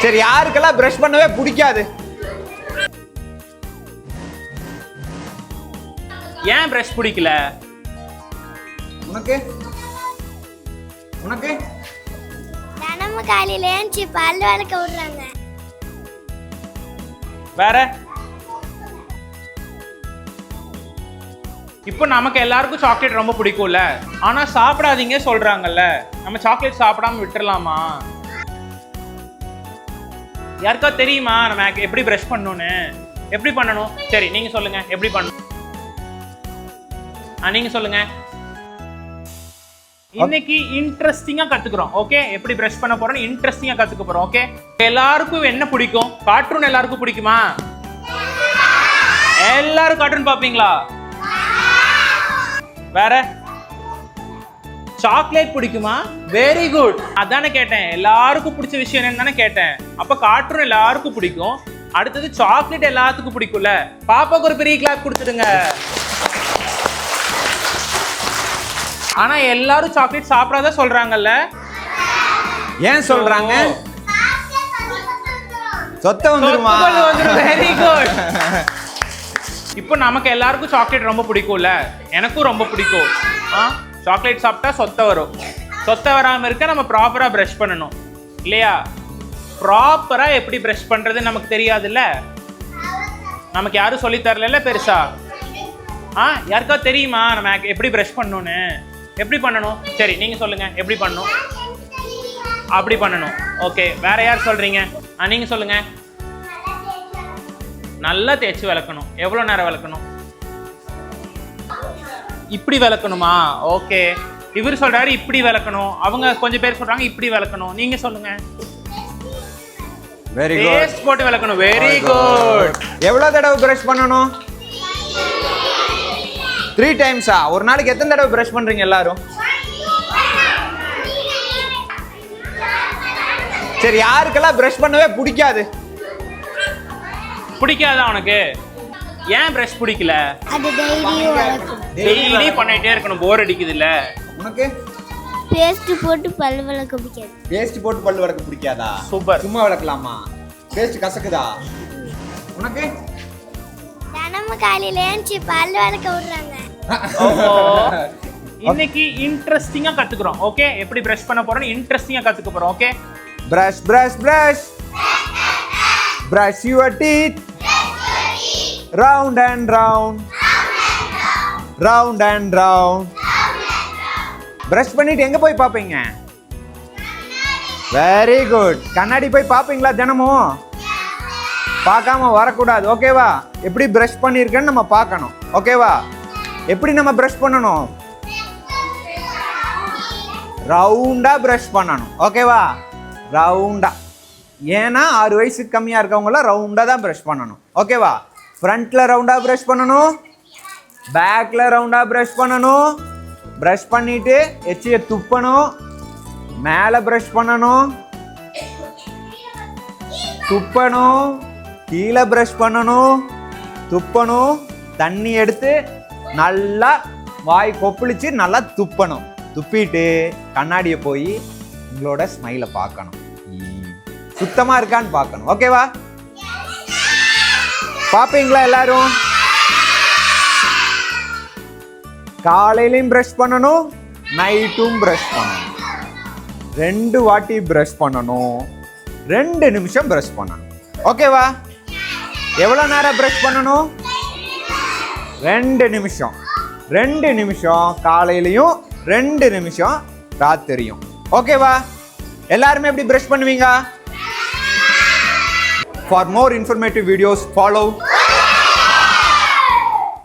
சரி, யாருக்கெல்லாம் பிரஷ் பண்ணவே பிடிக்காது? ஏன் பிரஷ் பிடிக்கல உனக்கு? உனக்கு தினமும் காலையில ஏஞ்சி பல் விளக்க விடுறாங்க. வேற? இப்போ நமக்கு எல்லாருக்கும் சாக்லேட் ரொம்ப பிடிக்கும்ல, ஆனா சாப்பிடாதீங்க சொல்றாங்கல்ல, நம்ம சாக்லேட் சாப்பிடாம விட்டுறலாமா? யாருக்கா தெரியுமா நம்ம எப்படி பிரஷ் பண்ணணும்னு? எப்படி பண்ணணும்? சரி, நீங்க சொல்லுங்க எப்படி பண்ணணும். நீங்க சொல்லுங்க. இன்னைக்கு இன்ட்ரெஸ்டிங்கா கத்துக்கிறோம். ஓகே, எப்படி பிரஷ் பண்ண போறோம்னு இன்ட்ரெஸ்டிங்கா கத்துக்க போறோம். ஓகே, எல்லாருக்கும் என்ன பிடிக்கும்? கார்ட்டூன் எல்லாருக்கும் பிடிக்குமா? எல்லாரும் கார்ட்டூன் பாப்பீங்களா? வேற? சாக்லேட் பிடிக்குமா? வெரி குட், அதானே கேட்டேன். எல்லாருக்கும் பிடிச்ச விஷயம் என்னன்னு கேட்டேன். அப்ப கார்ட்டூன் எல்லாருக்கும் பிடிக்கும். அடுத்தது சாக்லேட் எல்லாத்துக்கும் பிடிக்கும்ல. பாப்பாக்கு ஒரு பெரிய கிளாப் கொடுத்துடுங்க. ஆனா எல்லாரும் சாக்லேட் சாப்பிடாத சொல்றாங்கல்ல, ஏன் சொல்றாங்க? சொத்தை வந்துருமா? Very good. இப்போ நமக்கு எல்லாருக்கும் சாக்லேட் ரொம்ப பிடிக்கும்ல, எனக்கும் ரொம்ப பிடிக்கும். சாக்லேட் சாப்பிட்டா சொத்தை வரும். சொத்தை வராம இருக்க நம்ம ப்ராப்பரா பிரஷ் பண்ணணும் இல்லையா? ப்ராப்பரா எப்படி பிரஷ் பண்றது நமக்கு தெரியாதுல்ல, நமக்கு யாரும் சொல்லி தரல பெருசா. யாருக்கா தெரியுமா நம்ம எப்படி பிரஷ் பண்ணணும்னு? எப்படி பண்ணணும்? சரி, நீங்க சொல்லுங்க எப்படி பண்ணணும். அப்படி பண்ணணும். ஓகே, வேற யார் சொல்றீங்க? நீங்க சொல்லுங்க. நல்லா தேய்ச்சி விளக்கணும். எவ்வளவு நேரம் விளக்கணும்? இப்படி விளக்கணுமா? ஓகே, இவர் சொல்றாரு இப்படி விளக்கணும், அவங்க கொஞ்சம் பேர் சொல்றாங்க இப்படி விளக்கணும். நீங்க சொல்லுங்க. Very good. பேஸ்ட் போட்டு விளக்கணும். Very good. எவ்வளவு தடவை பிரஷ் பண்ணணும்? 3 டைம்ஸா? ஒரு நாளைக்கு எத்தனை தடவை பிரஷ் பண்றீங்க எல்லாரும்? சரி, யாருக்கெல்லாம் பிரஷ் பண்ணவே பிடிக்காது? பிடிக்காதா உனக்கு? ஏன் பிரஷ் பிடிக்கல? அது டெய்லியும் விளக்கும். டெய்லி பண்ணிட்டே இருக்கணும், போர் அடிக்குது இல்ல? உனக்கு பேஸ்ட் போட்டு பல் விளக்க பிடிக்காது. பேஸ்ட் போட்டு பல்லு விளக்க பிடிக்காதா? சூப்பர். சும்மா விளக்கலாமா? பேஸ்ட் கசக்குதா? உனக்கு தினமும் காலையில ஏஞ்சி பல் விளக்க விடுறாங்க. இன்னைக்கு இன்ட்ரெஸ்டிங்கா கத்துக்கிறோம். ஓகே, எப்படி பிரஷ் பண்ண போறோம்னு இன்ட்ரெஸ்டிங்கா கத்துக்க போறோம். Okay, brush brush brush brush your teeth round and round round and round. Brush பண்ணிட்டு எங்க போய் பாப்பீங்க? Very good. கண்ணாடி போய் பாப்பீங்களா தினமும்? பார்க்காம வரக்கூடாது. ஓகேவா? எப்படி பிரஷ் பண்ணிருக்கேன்னு நம்ம பார்க்கணும். ஓகேவா? எப்படி நம்ம பிரஷ் பண்ணணும்? ரவுண்டா பிரஷ் பண்ணணும். ஓகேவா? ரவுண்டா. ஏன்னா 6 வயசுக்கு கம்மியா இருக்கவங்களாம் ரவுண்டா தான் பிரஷ் பண்ணணும். ஓகேவா? ஃப்ரண்ட்ல ரவுண்டா பிரஷ் பண்ணணும், பேக்ல ரவுண்டா பிரஷ் பண்ணணும். பிரஷ் பண்ணிட்டு எச்சியை துப்பணும், மேலே பிரஷ் பண்ணணும், துப்பணும், கீழே பிரஷ் பண்ணணும், துப்பணும், தண்ணி எடுத்து நல்லா வாய் கொப்பளிச்சு நல்லா துப்பணும். துப்பிட்டு கண்ணாடியை போய் உங்களோட ஸ்மைலை பார்க்கணும், சுத்தமா இருக்கான்னு பார்க்கணும். ஓகேவா? பார்ப்பீங்களா எல்லாரும்? காலையிலையும் பிரஷ் பண்ணணும், நைட்டும் பிரஷ் பண்ணணும். 2 வாட்டி பிரஷ் பண்ணணும், 2 நிமிஷம் பிரஷ் பண்ணணும். ஓகேவா? எவ்வளோ நேரம் பிரஷ் பண்ணணும்? 2 நிமிஷம். 2 நிமிஷம் காலையிலையும், 2 நிமிஷம் ராத்திரியும். ஓகேவா? எல்லாருமே எப்படி பிரஷ் பண்ணுவீங்க? For more informative videos, follow